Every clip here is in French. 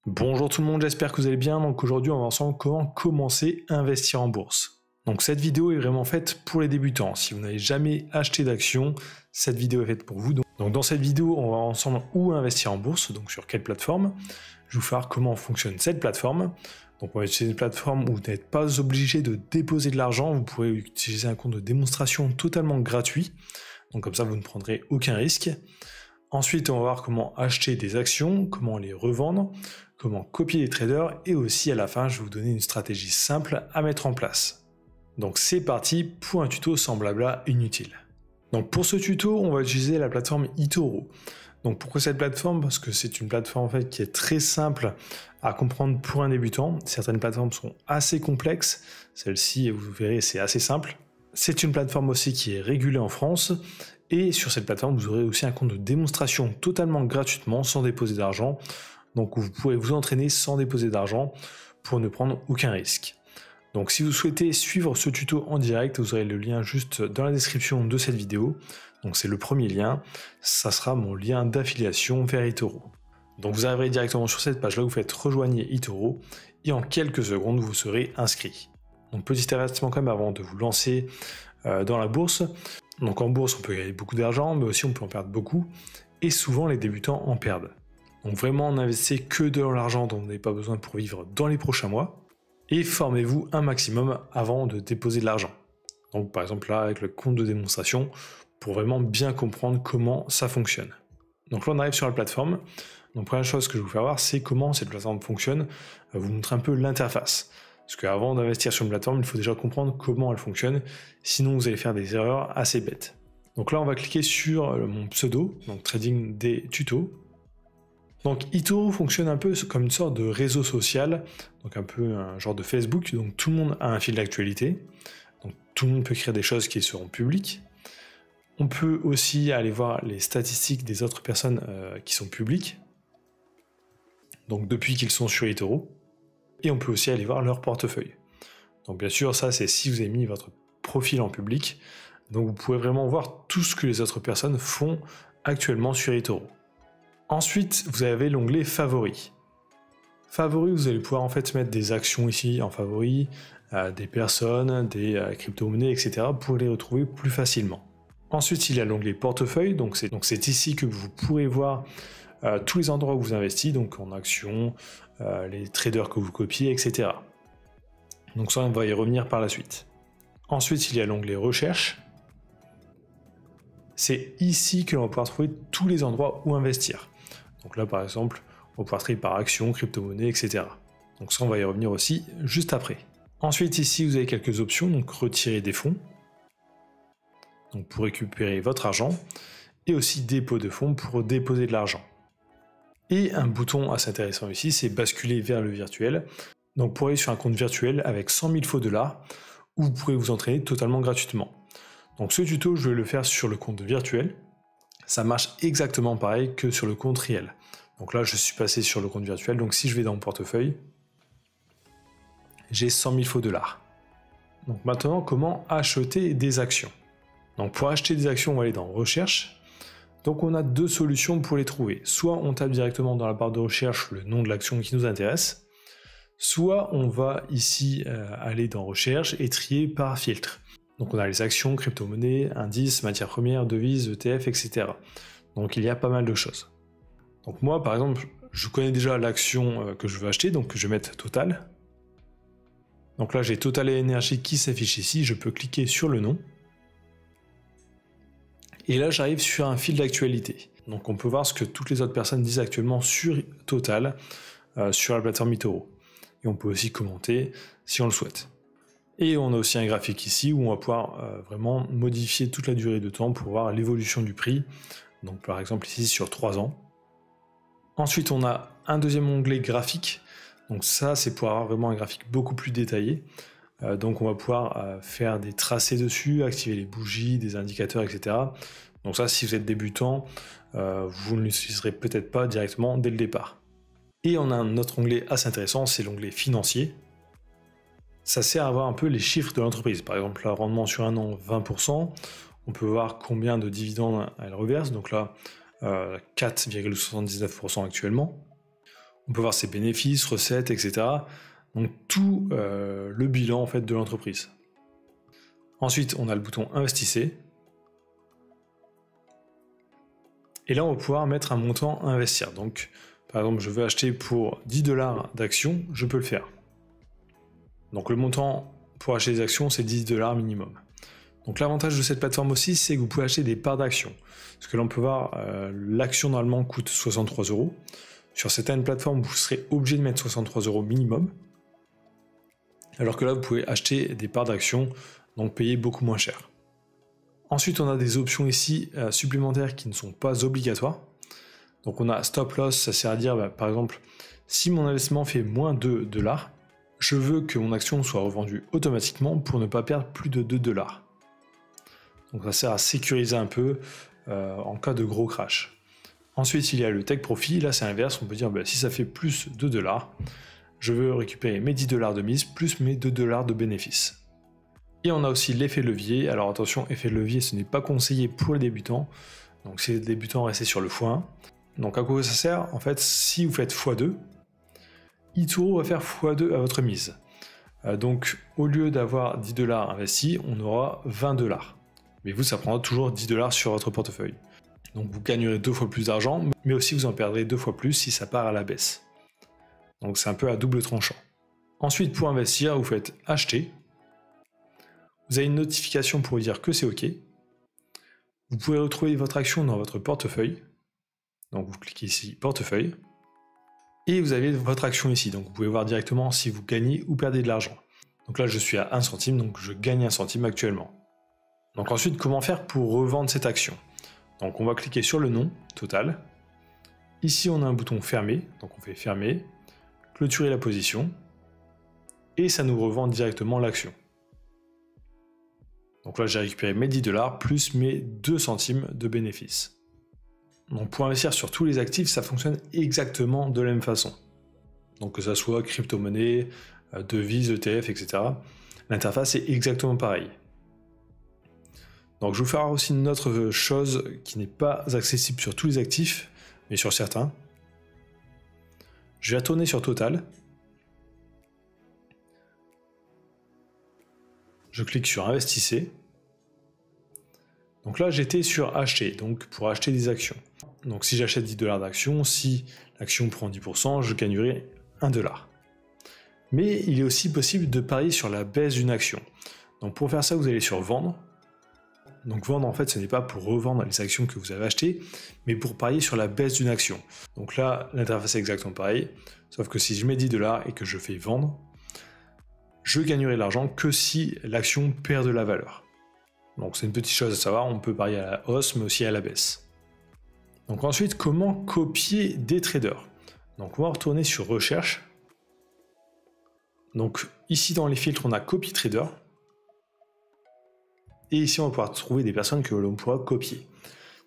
Bonjour tout le monde, j'espère que vous allez bien. Donc aujourd'hui on va voir ensemble comment commencer à investir en bourse. Donc cette vidéo est vraiment faite pour les débutants. Si vous n'avez jamais acheté d'actions, cette vidéo est faite pour vous. Donc dans cette vidéo on va voir ensemble où investir en bourse, donc sur quelle plateforme. Je vais vous faire comment fonctionne cette plateforme. Donc on va utiliser une plateforme où vous n'êtes pas obligé de déposer de l'argent. Vous pourrez utiliser un compte de démonstration totalement gratuit. Donc comme ça vous ne prendrez aucun risque. Ensuite, on va voir comment acheter des actions, comment les revendre, comment copier les traders et aussi à la fin, je vais vous donner une stratégie simple à mettre en place. Donc c'est parti pour un tuto sans blabla inutile. Donc pour ce tuto, on va utiliser la plateforme eToro. Donc pourquoi cette plateforme? Parce que c'est une plateforme en fait qui est très simple à comprendre pour un débutant. Certaines plateformes sont assez complexes, celle-ci, vous verrez, c'est assez simple. C'est une plateforme aussi qui est régulée en France. Et sur cette plateforme, vous aurez aussi un compte de démonstration totalement gratuitement, sans déposer d'argent. Donc vous pourrez vous entraîner sans déposer d'argent pour ne prendre aucun risque. Donc si vous souhaitez suivre ce tuto en direct, vous aurez le lien juste dans la description de cette vidéo. Donc c'est le premier lien, ça sera mon lien d'affiliation vers eToro. Donc vous arriverez directement sur cette page-là, vous faites rejoignez eToro et en quelques secondes vous serez inscrit. Donc petit avertissement quand même avant de vous lancer dans la bourse. Donc en bourse, on peut gagner beaucoup d'argent, mais aussi on peut en perdre beaucoup, et souvent les débutants en perdent. Donc vraiment, n'investissez que de l'argent dont vous n'avez pas besoin pour vivre dans les prochains mois, et formez-vous un maximum avant de déposer de l'argent. Donc par exemple là, avec le compte de démonstration, pour vraiment bien comprendre comment ça fonctionne. Donc là, on arrive sur la plateforme. Donc première chose que je vais vous faire voir, c'est comment cette plateforme fonctionne. Je vais vous montrer un peu l'interface. Parce qu'avant d'investir sur une plateforme, il faut déjà comprendre comment elle fonctionne, sinon vous allez faire des erreurs assez bêtes. Donc là, on va cliquer sur mon pseudo, donc Trading des tutos. Donc eToro fonctionne un peu comme une sorte de réseau social, donc un peu un genre de Facebook, donc tout le monde a un fil d'actualité, donc tout le monde peut écrire des choses qui seront publiques. On peut aussi aller voir les statistiques des autres personnes qui sont publiques, donc depuis qu'ils sont sur eToro. Et on peut aussi aller voir leur portefeuille. Donc bien sûr, ça c'est si vous avez mis votre profil en public. Donc vous pouvez vraiment voir tout ce que les autres personnes font actuellement sur eToro. Ensuite, vous avez l'onglet Favoris. Favoris, vous allez pouvoir en fait mettre des actions ici en favoris, des personnes, des crypto-monnaies, etc. pour les retrouver plus facilement. Ensuite, il y a l'onglet Portefeuille. Donc c'est ici que vous pourrez voir tous les endroits où vous investissez, donc en actions, les traders que vous copiez, etc. Donc ça, on va y revenir par la suite. Ensuite, il y a l'onglet Recherche. C'est ici que l'on va pouvoir trouver tous les endroits où investir. Donc là, par exemple, on va pouvoir trier par action, crypto-monnaie, etc. Donc ça, on va y revenir aussi juste après. Ensuite, ici, vous avez quelques options, donc retirer des fonds, donc pour récupérer votre argent, et aussi dépôt de fonds pour déposer de l'argent. Et un bouton assez intéressant ici, c'est basculer vers le virtuel. Donc pour aller sur un compte virtuel avec 100 000 faux dollars, où vous pourrez vous entraîner totalement gratuitement. Donc ce tuto, je vais le faire sur le compte virtuel. Ça marche exactement pareil que sur le compte réel. Donc là, je suis passé sur le compte virtuel. Donc si je vais dans mon portefeuille, j'ai 100 000 faux dollars. Donc maintenant, comment acheter des actions? Donc pour acheter des actions, on va aller dans Recherche. Donc on a deux solutions pour les trouver. Soit on tape directement dans la barre de recherche le nom de l'action qui nous intéresse, soit on va ici aller dans Recherche et trier par filtre. Donc on a les actions, crypto-monnaies, indices, matières premières, devises, ETF, etc. Donc il y a pas mal de choses. Donc moi par exemple, je connais déjà l'action que je veux acheter, donc je vais mettre Total. Donc là j'ai Total Energy qui s'affiche ici, je peux cliquer sur le nom. Et là, j'arrive sur un fil d'actualité. Donc on peut voir ce que toutes les autres personnes disent actuellement sur Total, sur la plateforme eToro. Et on peut aussi commenter si on le souhaite. Et on a aussi un graphique ici où on va pouvoir vraiment modifier toute la durée de temps pour voir l'évolution du prix. Donc par exemple ici sur 3 ans. Ensuite, on a un deuxième onglet graphique. Donc ça, c'est pour avoir vraiment un graphique beaucoup plus détaillé. Donc on va pouvoir faire des tracés dessus, activer les bougies, des indicateurs, etc. Donc ça, si vous êtes débutant, vous ne l'utiliserez peut-être pas directement dès le départ. Et on a un autre onglet assez intéressant, c'est l'onglet financier. Ça sert à voir un peu les chiffres de l'entreprise. Par exemple, le rendement sur un an, 20%. On peut voir combien de dividendes elle reverse. Donc là, 4,79% actuellement. On peut voir ses bénéfices, recettes, etc. Donc tout le bilan en fait de l'entreprise. Ensuite, on a le bouton Investissez. Et là, on va pouvoir mettre un montant à investir. Donc, par exemple, je veux acheter pour 10 $ d'actions, je peux le faire. Donc le montant pour acheter des actions, c'est 10 $ minimum. Donc l'avantage de cette plateforme aussi, c'est que vous pouvez acheter des parts d'actions. Parce que là, on peut voir, l'action normalement coûte 63 €. Sur certaines plateformes, vous serez obligé de mettre 63 € minimum. Alors que là, vous pouvez acheter des parts d'actions, donc payer beaucoup moins cher. Ensuite, on a des options ici supplémentaires qui ne sont pas obligatoires. Donc on a stop loss, ça sert à dire, par exemple, si mon investissement fait moins de $, je veux que mon action soit revendue automatiquement pour ne pas perdre plus de 2 $. Donc ça sert à sécuriser un peu en cas de gros crash. Ensuite, il y a le take profit. Là, c'est l'inverse. On peut dire, si ça fait plus de $, je veux récupérer mes 10 $ de mise plus mes 2 $ de bénéfices. Et on a aussi l'effet levier. Alors attention, effet levier, ce n'est pas conseillé pour les débutants. Donc si les débutants, restez sur le x1. Donc à quoi ça sert? En fait, si vous faites x2, eToro va faire x2 à votre mise. Donc au lieu d'avoir 10 $ investis, on aura 20 $. Mais vous, ça prendra toujours 10 $ sur votre portefeuille. Donc vous gagnerez 2 fois plus d'argent, mais aussi vous en perdrez 2 fois plus si ça part à la baisse. Donc c'est un peu à double tranchant. Ensuite, pour investir, vous faites acheter. Vous avez une notification pour vous dire que c'est OK. Vous pouvez retrouver votre action dans votre portefeuille. Donc vous cliquez ici portefeuille. Et vous avez votre action ici. Donc vous pouvez voir directement si vous gagnez ou perdez de l'argent. Donc là, je suis à 1 centime, donc je gagne 1 centime actuellement. Donc ensuite, comment faire pour revendre cette action? Donc on va cliquer sur le nom, total. Ici, on a un bouton fermer, donc on fait fermer, clôturer la position, et ça nous revend directement l'action. Donc là, j'ai récupéré mes 10 $ plus mes 2 centimes de bénéfice. Donc pour investir sur tous les actifs, ça fonctionne exactement de la même façon. Donc que ça soit crypto-monnaie, devises, ETF, etc. L'interface est exactement pareille. Donc je vais vous faire aussi une autre chose qui n'est pas accessible sur tous les actifs, mais sur certains. Je vais retourner sur Total. Je clique sur Investissez. Donc là, j'étais sur Acheter, donc pour acheter des actions. Donc si j'achète 10 $ d'actions, si l'action prend 10%, je gagnerai 1 $. Mais il est aussi possible de parier sur la baisse d'une action. Donc pour faire ça, vous allez sur Vendre. Donc vendre, en fait, ce n'est pas pour revendre les actions que vous avez achetées, mais pour parier sur la baisse d'une action. Donc là, l'interface est exactement pareille, sauf que si je mets 10 $ et que je fais vendre, je gagnerai de l'argent que si l'action perd de la valeur. Donc c'est une petite chose à savoir, on peut parier à la hausse, mais aussi à la baisse. Donc ensuite, comment copier des traders? Donc on va retourner sur Recherche. Donc ici dans les filtres, on a Copy Trader. Et ici, on va pouvoir trouver des personnes que l'on pourra copier.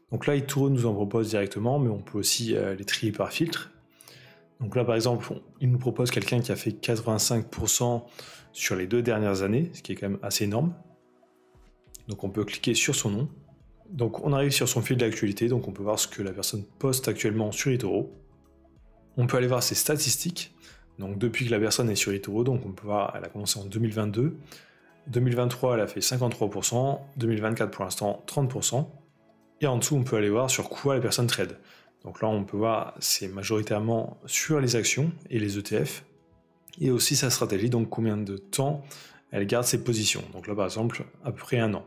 Donc là, eToro nous en propose directement, mais on peut aussi les trier par filtre. Donc là, par exemple, il nous propose quelqu'un qui a fait 85% sur les 2 dernières années, ce qui est quand même assez énorme. Donc on peut cliquer sur son nom. Donc on arrive sur son fil d'actualité, donc on peut voir ce que la personne poste actuellement sur eToro. On peut aller voir ses statistiques. Donc depuis que la personne est sur eToro, donc on peut voir, elle a commencé en 2022. 2023, elle a fait 53%, 2024 pour l'instant 30%, et en dessous on peut aller voir sur quoi la personne trade. Donc là on peut voir c'est majoritairement sur les actions et les ETF, et aussi sa stratégie, donc combien de temps elle garde ses positions. Donc là par exemple à peu près 1 an.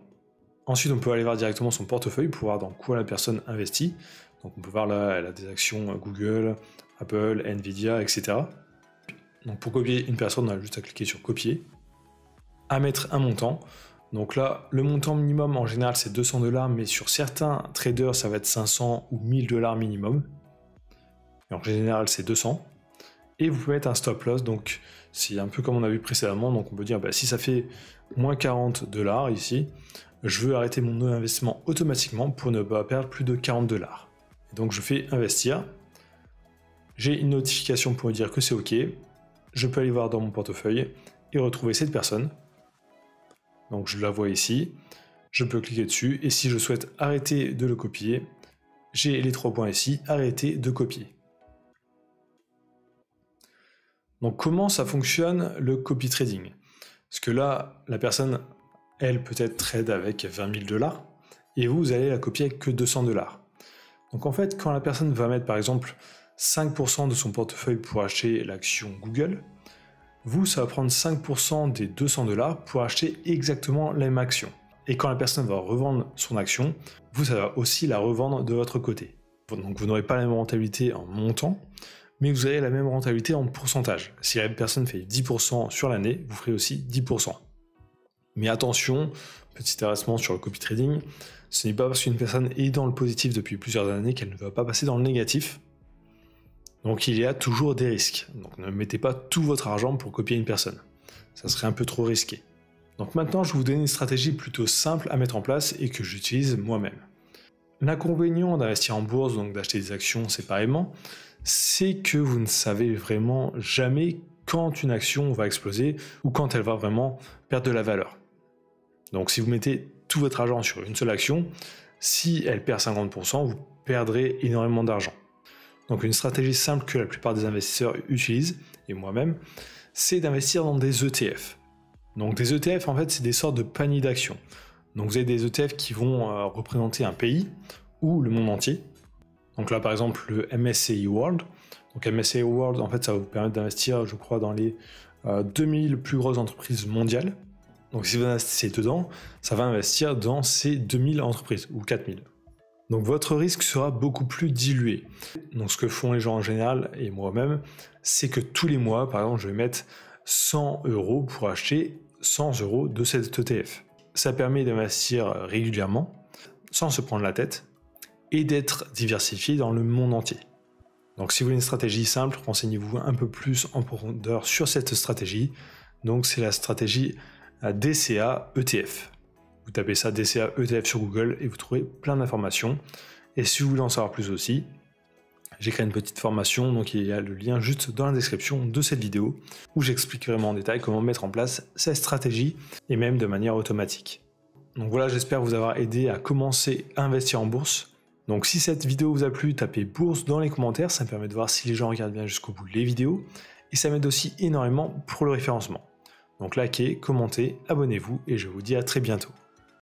Ensuite on peut aller voir directement son portefeuille pour voir dans quoi la personne investit. Donc on peut voir là elle a des actions Google, Apple, Nvidia, etc. Donc pour copier une personne on a juste à cliquer sur copier, à mettre un montant. Donc là, le montant minimum en général c'est 200 $, mais sur certains traders ça va être 500 ou 1000 $ minimum. Et en général c'est 200. Et vous pouvez mettre un stop loss, donc c'est un peu comme on a vu précédemment. Donc on peut dire si ça fait moins 40 $ ici, je veux arrêter mon investissement automatiquement pour ne pas perdre plus de 40 $. Et donc je fais investir. J'ai une notification pour me dire que c'est OK. Je peux aller voir dans mon portefeuille et retrouver cette personne. Donc je la vois ici, je peux cliquer dessus, et si je souhaite arrêter de le copier, j'ai les 3 points ici, arrêter de copier. Donc comment ça fonctionne le copy trading? Parce que là, la personne, elle peut-être trade avec 20 000 $, et vous allez la copier avec que 200 $. Donc en fait, quand la personne va mettre par exemple 5% de son portefeuille pour acheter l'action Google, vous, ça va prendre 5% des 200 $ pour acheter exactement la même action. Et quand la personne va revendre son action, vous, ça va aussi la revendre de votre côté. Donc vous n'aurez pas la même rentabilité en montant, mais vous avez la même rentabilité en pourcentage. Si la personne fait 10% sur l'année, vous ferez aussi 10%. Mais attention, petit avertissement sur le copy trading, ce n'est pas parce qu'une personne est dans le positif depuis plusieurs années qu'elle ne va pas passer dans le négatif. Donc il y a toujours des risques. Donc ne mettez pas tout votre argent pour copier une personne. Ça serait un peu trop risqué. Donc maintenant, je vais vous donner une stratégie plutôt simple à mettre en place et que j'utilise moi-même. L'inconvénient d'investir en bourse, donc d'acheter des actions séparément, c'est que vous ne savez vraiment jamais quand une action va exploser ou quand elle va vraiment perdre de la valeur. Donc si vous mettez tout votre argent sur une seule action, si elle perd 50%, vous perdrez énormément d'argent. Donc une stratégie simple que la plupart des investisseurs utilisent, et moi-même, c'est d'investir dans des ETF. Donc des ETF, en fait, c'est des sortes de paniers d'actions. Donc vous avez des ETF qui vont représenter un pays ou le monde entier. Donc là, par exemple, le MSCI World. Donc MSCI World, en fait, ça va vous permettre d'investir, je crois, dans les 2000 plus grosses entreprises mondiales. Donc si vous investissez dedans, ça va investir dans ces 2000 entreprises, ou 4000. Donc votre risque sera beaucoup plus dilué. Donc ce que font les gens en général, et moi-même, c'est que tous les mois, par exemple, je vais mettre 100 € pour acheter 100 € de cet ETF. Ça permet d'investir régulièrement, sans se prendre la tête, et d'être diversifié dans le monde entier. Donc si vous voulez une stratégie simple, renseignez-vous un peu plus en profondeur sur cette stratégie. Donc c'est la stratégie DCA ETF. Vous tapez ça DCA ETF sur Google et vous trouvez plein d'informations. Et si vous voulez en savoir plus aussi, j'ai créé une petite formation, donc il y a le lien juste dans la description de cette vidéo où j'explique vraiment en détail comment mettre en place cette stratégie et même de manière automatique. Donc voilà, j'espère vous avoir aidé à commencer à investir en bourse. Donc si cette vidéo vous a plu, tapez bourse dans les commentaires, ça me permet de voir si les gens regardent bien jusqu'au bout les vidéos et ça m'aide aussi énormément pour le référencement. Donc likez, commentez, abonnez-vous et je vous dis à très bientôt.